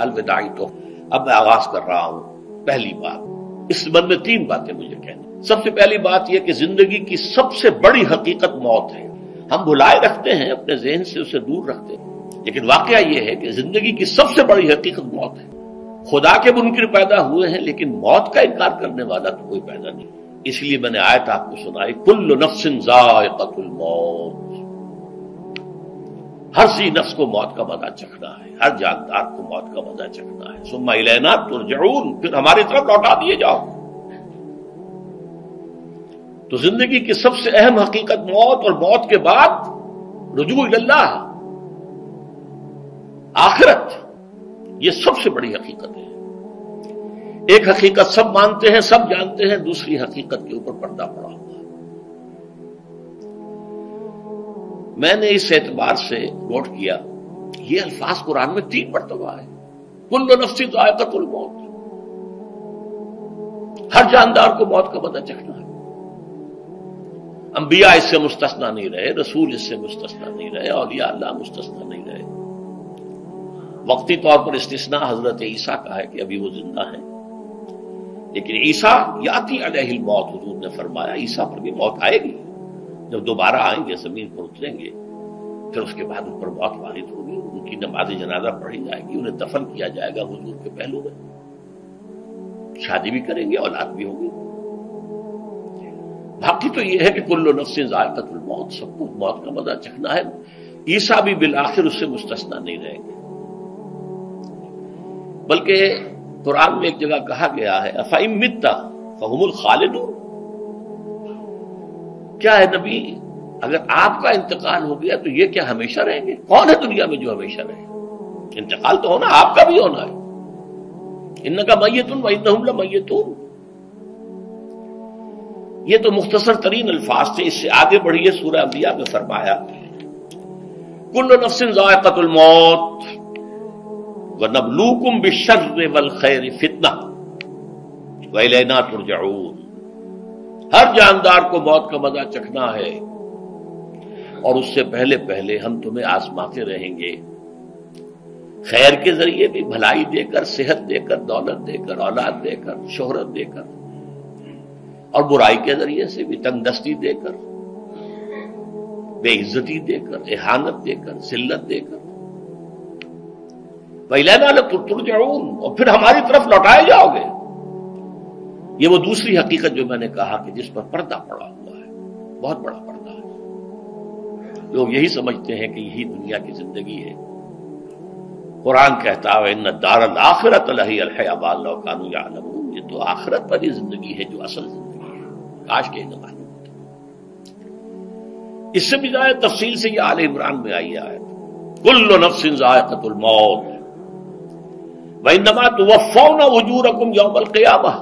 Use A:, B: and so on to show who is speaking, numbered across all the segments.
A: الوداعی تو اب میں آغاز کر رہا ہوں. پہلی بات, اس سبب میں 3 باتیں مجھے کہنی. سب سے پہلی بات یہ کہ زندگی کی سب سے بڑی حقیقت موت ہے. ہم بھلائے رکھتے ہیں, اپنے ذہن سے اسے دور رکھتے ہیں, لیکن واقعہ یہ ہے کہ زندگی کی سب سے بڑی حقیقت موت ہے. خدا کے منکر پیدا ہوئے ہیں, لیکن موت کا انکار کرنے والا تو کوئی پیدا نہیں. اس لیے میں نے آیت آپ کو سنائی, کل نفس ذائقۃ الموت. ہر سی نفس کو موت کا مزہ چکھنا ہے, ہر جاندار کو موت کا مزہ چکھنا ہے. ثم الینا ترجعون, پھر ہماری طرف لوٹا دیے جاؤ. تو زندگی کی سب سے اہم حقیقت موت, اور موت کے بعد رجوع اللہ, آخرت, یہ سب سے بڑی حقیقت ہے. ایک حقیقت سب مانتے ہیں, سب جانتے ہیں, دوسری حقیقت کے اوپر پردہ پڑا ہوا ہے. میں نے اس اعتبار سے نوٹ کیا, یہ الفاظ قرآن میں 3 مرتبہ ہے. کل نفس ذائقۃ الموت, ہر جاندار کو موت کا مزہ چکھنا ہے. انبیاء اس سے مستثنا نہیں رہے, رسول اس سے مستثنا نہیں رہے, اولیاء اللہ مستثنا نہیں رہے. وقتی طور پر استثناء حضرت عیسیٰ کا ہے کہ ابھی وہ زندہ ہیں, لیکن عیسیٰ یاتی علیہ الموت, حضور نے فرمایا عیسیٰ پر بھی موت آئے گی. جب دوبارہ آئیں گے, زمین پر اتریں گے, پھر اس کے بعد ان پر موت وارد ہوگی. ان کی نماز جنازہ پڑھی جائے گی, انہیں دفن کیا جائے گا حضور کے پہلو میں, شادی بھی کریں گے, اولاد بھی ہوگی. باقی تو یہ ہے کہ کل نفس ذائقۃ الموت, سب کو موت کا مزہ چکھنا ہے. عیسیٰ بھی بالآخر اس سے مستثنا نہیں رہیں گے. بلکہ قرآن میں ایک جگہ کہا گیا ہے, افئن مت فہم الخالدون. کیا ہے نبی, اگر آپ کا انتقال ہو گیا تو یہ کیا ہمیشہ رہیں گے؟ کون ہے دنیا میں جو ہمیشہ رہے؟ انتقال تو ہونا, آپ کا بھی ہونا ہے. انکا میت وانہم لمیتون. یہ تو مختصر ترین الفاظ تھے. اس سے آگے بڑھیے, سورہ انبیاء میں فرمایا کل نفس ذائقۃ الموت وَنَبْلُوكُمْ بِالشَّرِّ وَالْخَيْرِ فِتْنَةً وَإِلَيْنَا تُرْجَعُونَ. ہر جاندار کو موت کا مزہ چکھنا ہے, اور اس سے پہلے پہلے ہم تمہیں آزماتے رہیں گے, خیر کے ذریعے بھی, بھلائی دے کر, صحت دے کر, دولت دے کر, اولاد دے کر, شہرت دے کر, اور برائی کے ذریعے سے بھی, تنگ دستی دے کر, بے عزتی دے کر, اہانت دے کر, ذلت دے کر. وَإِلَيْنَا تُرْجَعُونَ, اور پھر ہماری طرف لوٹائے جاؤ گے. یہ وہ دوسری حقیقت جو میں نے کہا کہ جس پر پردہ پڑا ہوا ہے, بہت بڑا پردہ ہے. لوگ یہی سمجھتے ہیں کہ یہی دنیا کی زندگی ہے. قرآن کہتا ہے اِنَّ الدَّارَ الْآخِرَةَ لَهِيَ الْحَيَوَانُ لَوْ كَانُوا يَعْلَمُونَ. یہ تو آخرت والی زندگی ہے جو اصل زندگی ہے, کاش کہ انہیں معلوم ہوتا. اس سے بھی زیادہ تفصیل سے یہ آل عمران میں آئی ہے, کل نفس ذائقۃ الموت وَإِنَّمَا تُوَفَّوْنَ أُجُورَكُمْ يَوْمَ الْقِيَامَةِ.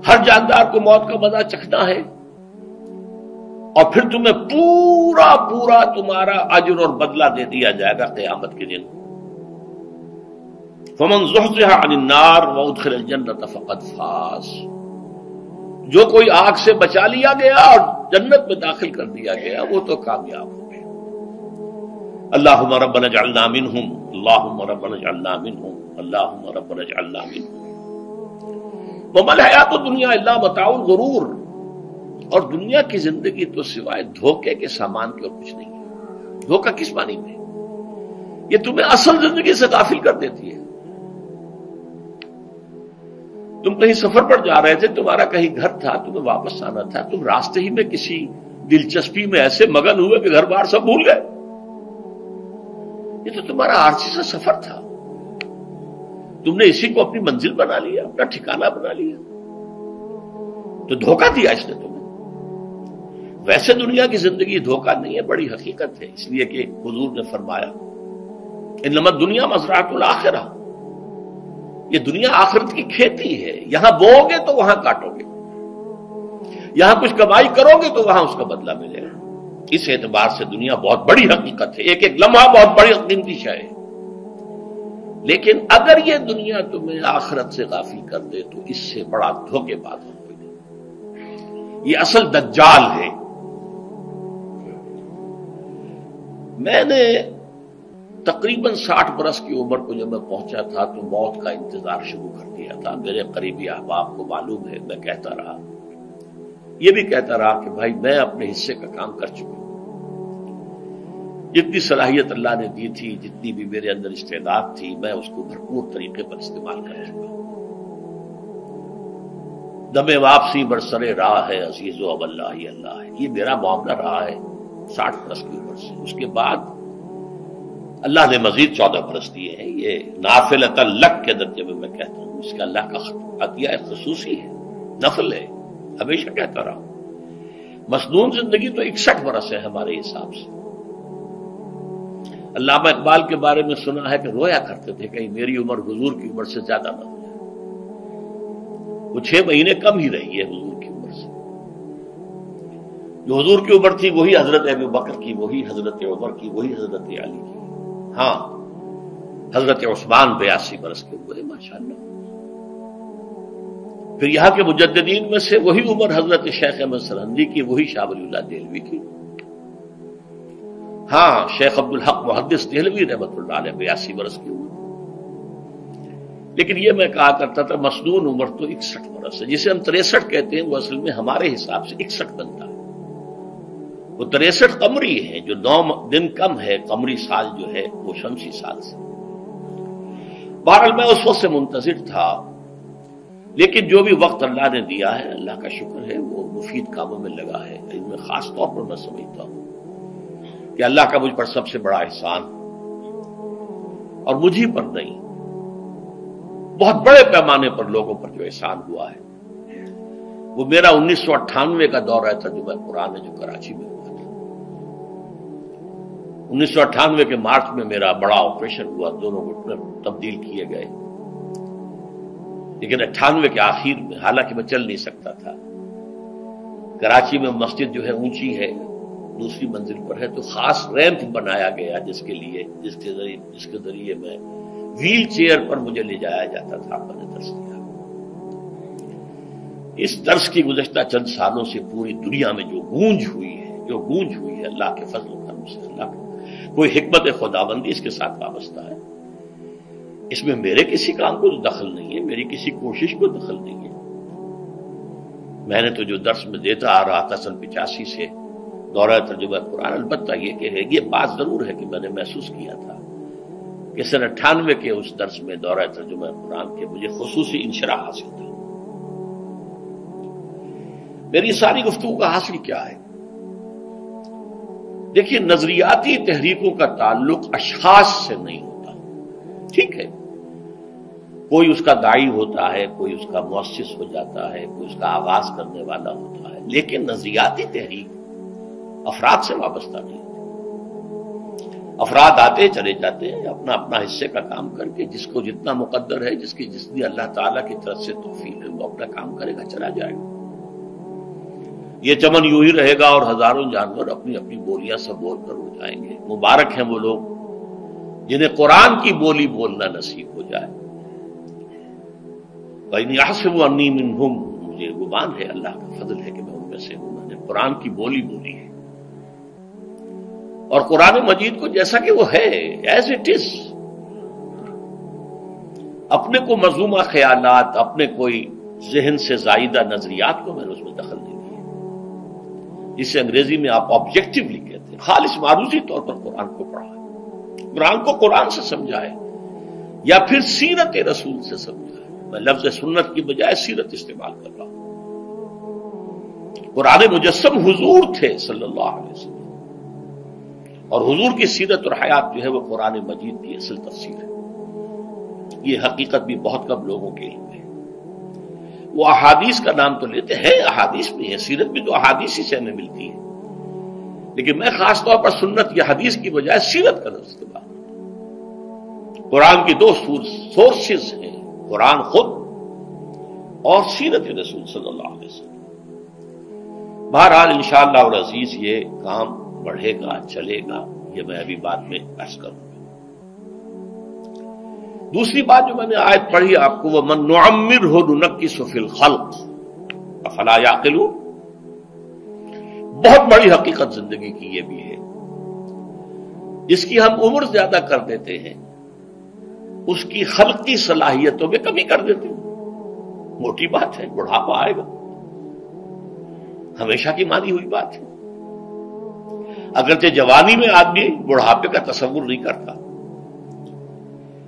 A: ہر جاندار کو موت کا مزہ چکھنا ہے, اور پھر تمہیں پورا پورا تمہارا اجر اور بدلہ دے دیا جائے گا قیامت کے دن. فَمَنْ زُحْزِحَ عَنِ النَّارِ وَأُدْخِلَ الْجَنَّةَ فَقَدْ فَازَ. جو کوئی آگ سے بچا لیا گیا اور جنت میں داخل کر دیا گیا, وہ تو کامیاب ہو گئے. اللہم ربنا اجعلنا منہم, اللہم ربنا اجعلنا منہم, اللہم ربنا اجعلنا منہم. وما الحیات الدنیا الا متاع الغرور. اور دنیا کی زندگی تو سوائے دھوکے کے سامان کے اور کچھ نہیں ہے. دھوکہ کس معنی میں؟ یہ تمہیں اصل زندگی سے غافل کر دیتی ہے. تم کہیں سفر پر جا رہے تھے, تمہارا کہیں گھر تھا, تمہیں واپس آنا تھا, تم راستے ہی میں کسی دلچسپی میں ایسے مگن ہوئے کہ گھر بار سب بھول گئے. یہ تو تمہارا عارضی سا سفر تھا, تم نے اسی کو اپنی منزل بنا لیا, اپنا ٹھکانہ بنا لیا, تو دھوکہ دیا اس نے تمہیں. ویسے دنیا کی زندگی دھوکہ نہیں ہے, بڑی حقیقت ہے. اس لیے کہ حضور نے فرمایا انما الدنیا مزرعۃ الآخرہ. یہ دنیا آخرت کی کھیتی ہے, یہاں بوؤ گے تو وہاں کاٹو گے, یہاں کچھ کمائی کرو گے تو وہاں اس کا بدلہ ملے گا. اس اعتبار سے دنیا بہت بڑی حقیقت ہے, ایک ایک لمحہ بہت بڑی قیمتی شے ہے. لیکن اگر یہ دنیا تمہیں آخرت سے غافل کر دے تو اس سے بڑا دھوکے باز ہو کوئی نہیں. یہ اصل دجال ہے. میں نے تقریباً 60 برس کی عمر کو جب میں پہنچا تھا تو موت کا انتظار شروع کر دیا تھا. میرے قریبی احباب کو معلوم ہے، میں کہتا رہا، یہ بھی کہتا رہا کہ بھائی میں اپنے حصے کا کام کر چکا ہوں. جتنی صلاحیت اللہ نے دی تھی، جتنی بھی میرے اندر استعداد تھی، میں اس کو بھرپور طریقے پر استعمال کر چکا ہوں. دم واپسی برسرے راہ ہے عزیز و اب اللہ ہی اللہ ہے. یہ میرا معاملہ رہا ہے 60 برس کی عمر سے. اس کے بعد اللہ نے مزید 14 برس دیے ہیں. یہ نافلۃ لک کے درجے میں کہتا ہوں، اس کا اللہ کا عطیہ خصوصی ہے، نفل ہے. ہمیشہ کہتا رہا ہوں مسنون زندگی تو 61 برس ہے ہمارے حساب سے. علامہ اقبال کے بارے میں سنا ہے کہ رویا کرتے تھے کہیں میری عمر حضور کی عمر سے زیادہ نہ ہو جائے. وہ 6 مہینے کم ہی رہی ہے حضور کی عمر سے. جو حضور کی عمر تھی وہی حضرت ابو بکر کی، وہی حضرت عمر کی، وہی حضرت علی کی. ہاں حضرت عثمان 82 برس کے ہوئے ماشاءاللہ. پھر یہاں کے مجددین میں سے وہی عمر حضرت شیخ احمد سرہندی کی، وہی شاہ ولی اللہ دہلوی کی. ہاں شیخ عبدالحق محدث دہلوی رحمۃ اللہ علیہ 82 برس کی عمر. لیکن یہ میں کہا کرتا تھا مسنون عمر تو 61 برس ہے. جسے ہم 63 کہتے ہیں وہ اصل میں ہمارے حساب سے 61 بنتا ہے. وہ 63 قمری ہے، جو 9 دن کم ہے. قمری سال جو ہے وہ شمسی سال سے. بہرحال میں اس وقت سے منتظر تھا، لیکن جو بھی وقت اللہ نے دیا ہے اللہ کا شکر ہے وہ مفید کاموں میں لگا ہے. ان میں خاص طور پر میں سمجھتا ہوں کہ اللہ کا مجھ پر سب سے بڑا احسان، اور مجھے پر نہیں، بہت بڑے پیمانے پر لوگوں پر جو احسان ہوا ہے وہ میرا 1998 کا دورہ ترجمہ قرآن جو کراچی میں ہوا تھا. 1998 کے مارچ میں میرا بڑا آپریشن ہوا، دونوں گھٹنے تبدیل کیے گئے. لیکن 98 کے آخر میں، حالانکہ میں چل نہیں سکتا تھا، کراچی میں مسجد جو ہے اونچی ہے، دوسری منزل پر ہے، تو خاص ریمپ بنایا گیا جس کے ذریعے میں ویل چیئر پر مجھے لے جایا جاتا تھا. میں نے درس دیا. اس درس کی گزشتہ چند سالوں سے پوری دنیا میں جو گونج ہوئی ہے اللہ کے فضل و کرم سے، اللہ کوئی حکمت خداوندی اس کے ساتھ وابستہ ہے. اس میں میرے کسی کام کو دخل نہیں ہے، میری کسی کوشش کو دخل نہیں ہے. میں نے تو جو درس میں دیتا آ رہا تھا سن 85 سے دورہ ترجمہ قرآن، البتہ یہ بات ضرور ہے کہ میں نے محسوس کیا تھا کہ سن 98 کے اس درس میں دورہ ترجمہ قرآن کے مجھے خصوصی انشراح حاصل تھا. میری ساری گفتگو کا حاصل کیا ہے؟ دیکھیے، نظریاتی تحریکوں کا تعلق اشخاص سے نہیں ہوتا. ٹھیک ہے، کوئی اس کا داعی ہوتا ہے، کوئی اس کا مؤسس ہو جاتا ہے، کوئی اس کا آغاز کرنے والا ہوتا ہے، لیکن نظریاتی تحریک افراد سے وابستہ نہیں. افراد آتے چلے جاتے ہیں اپنا اپنا حصے کا کام کر کے، جس کو جتنا مقدر ہے، جتنی اللہ تعالیٰ کی طرف سے توفیق ہے، وہ اپنا کام کرے گا، چلا جائے گا. یہ چمن یوں ہی رہے گا اور ہزاروں جانور اپنی اپنی بولیاں سب بول کر اڑ جائیں گے. مبارک ہیں وہ لوگ جنہیں قرآن کی بولی بولنا نصیب ہو جائے. وَإِنْ يَحْسَبُ أَنِّي مِنْهُمْ، مجھے گمان ہے، اللہ کا فضل ہے کہ میں ان میں سے ہوں. میں نے قرآن کی بولی بولی ہے، اور قرآن مجید کو جیسا کہ وہ ہے ایز اٹ از، اپنے کو مذمومہ خیالات، اپنے کوئی ذہن سے زائدہ نظریات کو میں نے اس میں دخل نہیں دیا، جسے انگریزی میں آپ آبجیکٹیولی کہتے ہیں. خالص معروضی طور پر قرآن کو پڑھا ہے، قرآن کو قرآن سے سمجھا ہے، یا پھر سیرت رسول سے سمجھا ہے. میں لفظ سنت کی بجائے سیرت استعمال کر رہا ہوں. قرآن مجسم حضور تھے صلی اللہ علیہ وسلم، اور حضور کی سیرت اور حیات جو ہے وہ قرآن مجید کی اصل تفسیر ہے. یہ حقیقت بھی بہت کم لوگوں کے علم ہے. وہ احادیث کا نام تو لیتے ہیں، احادیث بھی ہے، سیرت بھی تو احادیث ہی سے ہمیں ملتی ہے، لیکن میں خاص طور پر سنت یا حدیث کی بجائے سیرت کا لفظ استعمال کرتا ہوں. قرآن کی 2 سورسز ہیں، قرآن خود اور سیرت رسول صلی اللہ علیہ وسلم. بہرحال انشاءاللہ العزیز یہ کام بڑھے گا، چلے گا، یہ میں ابھی بعد میں عرض کروں گا. دوسری بات جو میں نے آیت پڑھی آپ کو، وَمَن نُعَمِّرْهُ نُنَكِّسُ فِي الْخَلْقِ أَفَلَا يَعْقِلُونَ، بہت بڑی حقیقت زندگی کی یہ بھی ہے جس کی ہم عمر زیادہ کر دیتے ہیں اس کی خلقی صلاحیتوں میں کمی کر دیتے ہیں. موٹی بات ہے، بڑھاپا آئے گا، ہمیشہ کی مانی ہوئی بات ہے. اگرچہ جوانی میں آدمی بڑھاپے کا تصور نہیں کرتا،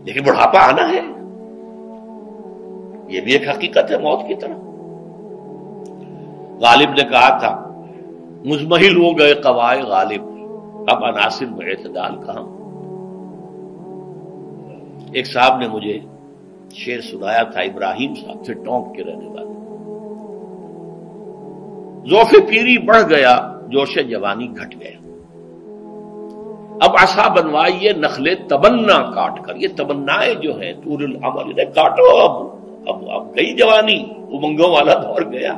A: لیکن بڑھاپا آنا ہے، یہ بھی ایک حقیقت ہے موت کی طرح. غالب نے کہا تھا مزمحل ہو گئے قوائے غالب، اب عناصر میں اعتدال کہاں. ایک صاحب نے مجھے شعر سنایا تھا، ابراہیم صاحب سے، ٹونک کے رہنے والے. ذوف پیری بڑھ گیا، جوش جوانی گھٹ گیا، اب عصا بنوائیے نخلے تمنا کاٹ کر. یہ تمنائیں جو ہیں طول العمل، انہیں کاٹو. اب گئی جوانی، امنگوں والا دور گیا.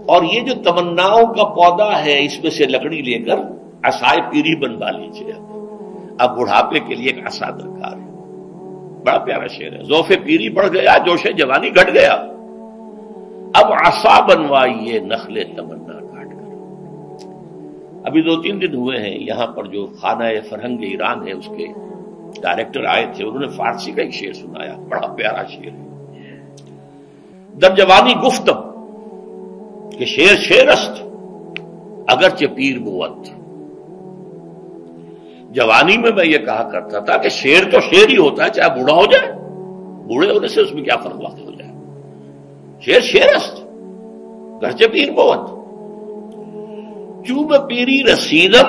A: اور یہ جو تمناؤں کا پودا ہے، اس میں سے لکڑی لے کر عصائے پیری بنوا لیجیے. اب بڑھاپے کے لیے ایک عصا درکار ہے. بڑا پیارا شعر ہے. ذوف پیری بڑھ گیا، جوش جوانی گھٹ گیا، اب عصا بنوائیے نخلے تمنا کاٹ کر. ابھی 2-3 دن ہوئے ہیں، یہاں پر جو خانہ فرہنگ ایران ہے اس کے ڈائریکٹر آئے تھے، انہوں نے فارسی کا ایک شعر سنایا، بڑا پیارا شعر ہے. در جوانی گفتم کہ شعر شعرست اگرچہ پیر بود. جوانی میں یہ کہا کرتا تھا کہ شعر تو شعر ہی ہوتا ہے، چاہے بوڑھا ہو جائے، بوڑھے ہونے سے اس میں کیا فرق واقع ہو جائے. شعر شعرست گرچہ پیر بود. چوب پیری رسیدم،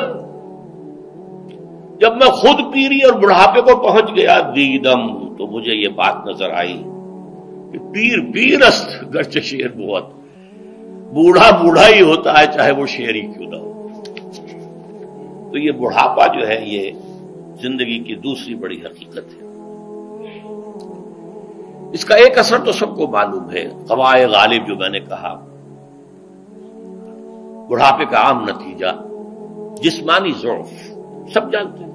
A: جب میں خود پیری اور بڑھاپے کو پہنچ گیا، دیدم، تو مجھے یہ بات نظر آئی کہ پیر پیرست گرچہ شعر بود. بوڑھا بوڑھا ہی ہوتا ہے، چاہے وہ شعر ہی کیوں نہ ہو. تو یہ بڑھاپا جو ہے یہ زندگی کی دوسری بڑی حقیقت ہے. اس کا ایک اثر تو سب کو معلوم ہے، قوائے غالب جو میں نے کہا، بڑھاپے کا عام نتیجہ جسمانی ضعف، سب جانتے ہیں.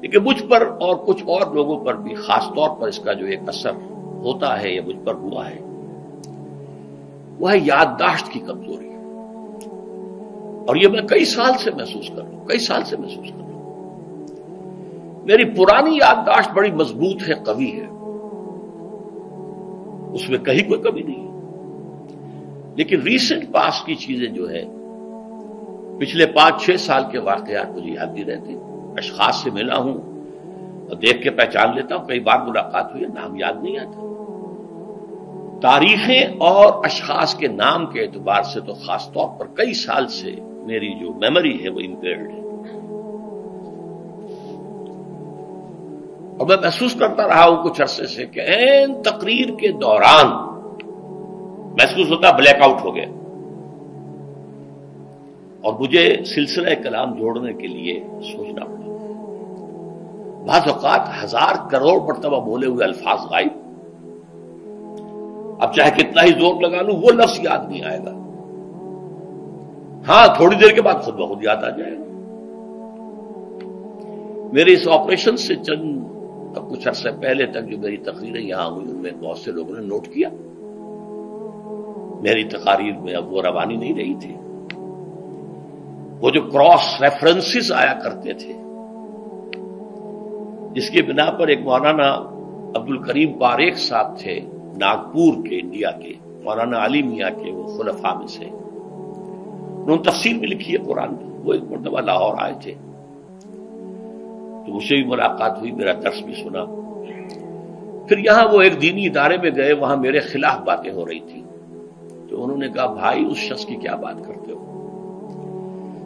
A: لیکن مجھ پر اور کچھ اور لوگوں پر بھی خاص طور پر اس کا جو ایک اثر ہوتا ہے، یہ مجھ پر ہوا ہے، وہ ہے یادداشت کی کمزوری. اور یہ میں کئی سال سے محسوس کر رہا ہوں. میری پرانی یادداشت بڑی مضبوط ہے، قوی ہے، اس میں کہیں کوئی کمی نہیں ہے. لیکن ریسنٹ پاس کی چیزیں جو ہے، پچھلے 5-6 سال کے واقعات مجھے یاد نہیں رہتے. اشخاص سے ملا ہوں اور دیکھ کے پہچان لیتا ہوں، کئی بار ملاقات ہوئی ہے، نام یاد نہیں آتا. تاریخیں اور اشخاص کے نام کے اعتبار سے تو خاص طور پر کئی سال سے میری جو میموری ہے وہ امپیئرڈ ہے. اور میں محسوس کرتا رہا ہوں کچھ عرصے سے کہ عین تقریر کے دوران محسوس ہوتا بلیک آؤٹ ہو گیا، اور مجھے سلسلہ کلام جوڑنے کے لیے سوچنا پڑا. بعض اوقات 1000 کروڑ مرتبہ بولے ہوئے الفاظ غائب. اب چاہے کتنا ہی زور لگا لوں، وہ لفظ یاد نہیں آئے گا. ہاں، تھوڑی دیر کے بعد خود بخود یاد آ جائے گا. میرے اس آپریشن سے اب کچھ عرصے پہلے تک جو میری تقریریں یہاں ہوئی، ان میں بہت سے لوگوں نے نوٹ کیا. میری تقاریر میں اب وہ روانی نہیں رہی تھی. وہ جو کراس ریفرنسز آیا کرتے تھے، جس کی بنا پر ایک مولانا عبد الکریم پاریخ صاحب تھے ناگپور کے، انڈیا کے، مولانا علی میاں کے وہ خلفاء میں سے، انہوں نے تفسیر بھی لکھی ہے قرآن کی. وہ ایک مرتبہ لاہور آئے تھے تو مجھ سے بھی ملاقات ہوئی، میرا درس بھی سنا. پھر یہاں وہ ایک دینی ادارے میں گئے، وہاں میرے خلاف باتیں ہو رہی تھی. تو انہوں نے کہا بھائی اس شخص کی کیا بات کرتے ہو؟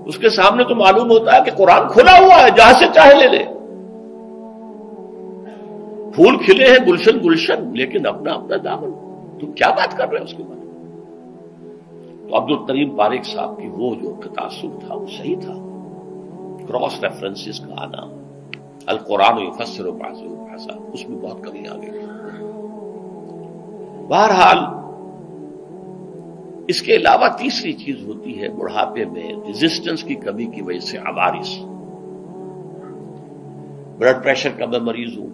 A: اس کے سامنے تو معلوم ہوتا ہے کہ قرآن کھلا ہوا ہے، جہاں سے چاہے لے لے. پھول کھلے ہیں گلشن گلشن، لیکن اپنا اپنا دامن. تم کیا بات کر رہے ہو اس کے بارے میں؟ تو عبد الکریم پاریخ صاحب کی وہ جو تاثر تھا وہ صحیح تھا. کراس ریفرنسز کا آنا، القرآن یفسر بعضہ بعضا، اس میں بہت کمی آ گئی. بہرحال اس کے علاوہ تیسری چیز ہوتی ہے بڑھاپے میں ریزسٹنس کی کمی کی وجہ سے عوارض. بلڈ پریشر کا میں مریض ہوں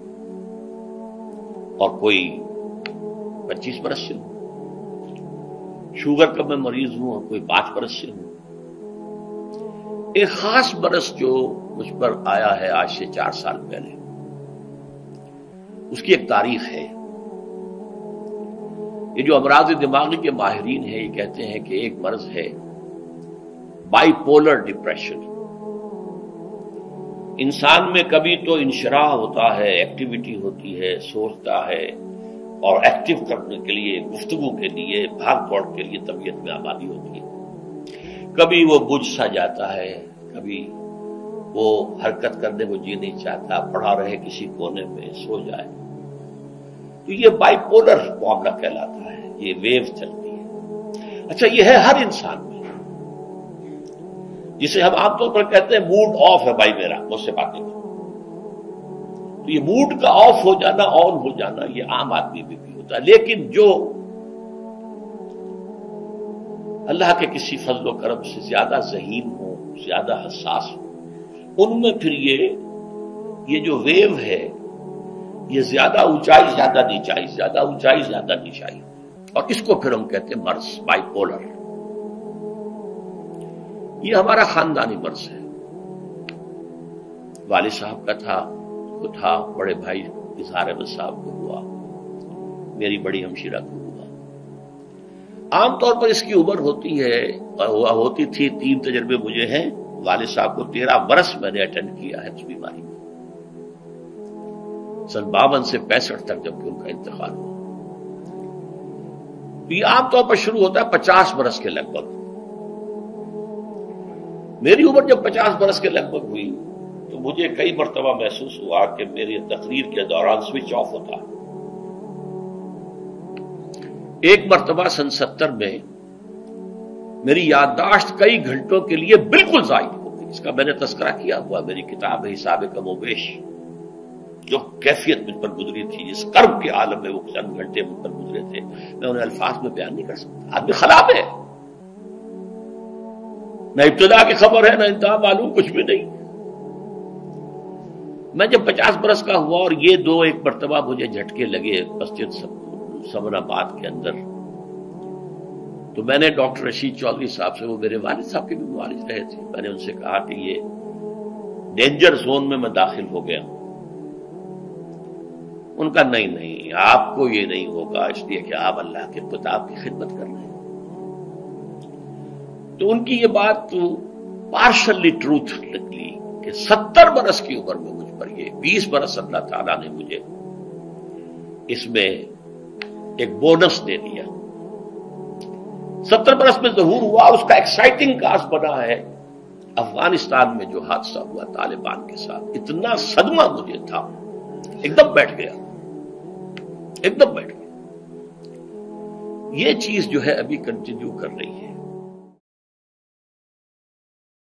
A: اور کوئی 25 برس سے ہوں. شوگر کا میں مریض ہوں اور کوئی 5 برس سے ہوں. ایک خاص برس جو مجھ پر آیا ہے آج سے 4 سال پہلے، اس کی ایک تاریخ ہے۔ یہ جو امراض دماغی کے ماہرین ہیں یہ کہتے ہیں کہ ایک مرض ہے بائی پولر ڈپریشن۔ انسان میں کبھی تو انشراح ہوتا ہے، ایکٹیویٹی ہوتی ہے، سوچتا ہے اور ایکٹیو کرنے کے لیے، گفتگو کے لیے، بھاگ دوڑ کے لیے طبیعت میں آبادی ہوتی ہے۔ کبھی وہ بجھ سا جاتا ہے، کبھی وہ حرکت کرنے کو جی نہیں چاہتا، پڑا رہے کسی کونے میں، سو جائے۔ تو یہ بائی پولر معاملہ کہلاتا ہے، یہ ویو چلتی ہے۔ اچھا، یہ ہے ہر انسان میں، جسے ہم عام طور پر کہتے ہیں موڈ آف ہے بھائی میرا، مجھ سے باتیں کرو۔ تو یہ موڈ کا آف ہو جانا، آن ہو جانا، یہ عام آدمی میں بھی ہوتا ہے۔ لیکن جو اللہ کے کسی فضل و کرم سے زیادہ ذہین ہو، زیادہ حساس ہو، ان میں پھر یہ جو ویو ہے، یہ زیادہ اونچائی زیادہ نیچائی، زیادہ اونچائی زیادہ نیچائی، اور اس کو پھر ہم کہتے ہیں مرض، بائی پولر۔ یہ ہمارا خاندانی مرض ہے۔ والد صاحب کا تھا، کو تھا، بڑے بھائی اظہار احمد صاحب کو ہوا، میری بڑی ہمشیرہ کو ہوا۔ عام طور پر اس کی عمر ہوتی ہے اور ہوتی تھی، 3 تجربے مجھے ہیں۔ والد صاحب کو 13 برس میں نے اٹینڈ کیا ہے اس بیماری میں، سن 52 سے 65 تک جبکہ ان کا انتقال ہوا۔ یہ عام طور پر شروع ہوتا ہے 50 برس کے لگ بھگ۔ میری عمر جب 50 برس کے لگ بھگ ہوئی تو مجھے کئی مرتبہ محسوس ہوا کہ میری تقریر کے دوران سوئچ آف ہوتا ہے۔ ایک مرتبہ سن 70 میں میری یادداشت کئی گھنٹوں کے لیے بالکل ضائع ہو گئی۔ اس کا میں نے تذکرہ کیا ہوا، میری کتاب ہے حساب کم و بیش، جو کیفیت مجھ پر گزری تھی، جس کرب کے عالم میں وہ چند گھنٹے مجھ پر گزرے تھے، میں انہیں الفاظ میں بیان نہیں کر سکتا۔ آدمی خراب ہے، نہ ابتدا کی خبر ہے، نہ انتہا معلوم، کچھ بھی نہیں۔ میں جب 50 برس کا ہوا اور یہ 2 ایک مرتبہ مجھے جھٹکے لگے مسجد سمن آباد کے اندر، تو میں نے ڈاکٹر رشید چودھری صاحب سے، وہ میرے والد صاحب کے بھی معالج رہے تھے، میں نے ان سے کہا کہ یہ ڈینجر زون میں داخل ہو گیا ہوں۔ ان کا نہیں، آپ کو یہ نہیں ہوگا، اس لیے کہ آپ اللہ کے کتاب کی خدمت کر رہے ہیں۔ تو ان کی یہ بات تو پارشلی ٹروتھ نکلی کہ 70 برس کی عمر میں مجھ پر یہ 20 برس اللہ تعالیٰ نے مجھے اس میں ایک بونس دے دیا۔ 70 برس میں ظہور ہوا، اور اس کا ایکسائٹنگ کاز بنا ہے افغانستان میں جو حادثہ ہوا طالبان کے ساتھ۔ اتنا صدمہ مجھے تھا، ایک دم بیٹھ گیا، ایک دم بیٹھ گیا۔ یہ چیز جو ہے ابھی کنٹینیو کر رہی ہے۔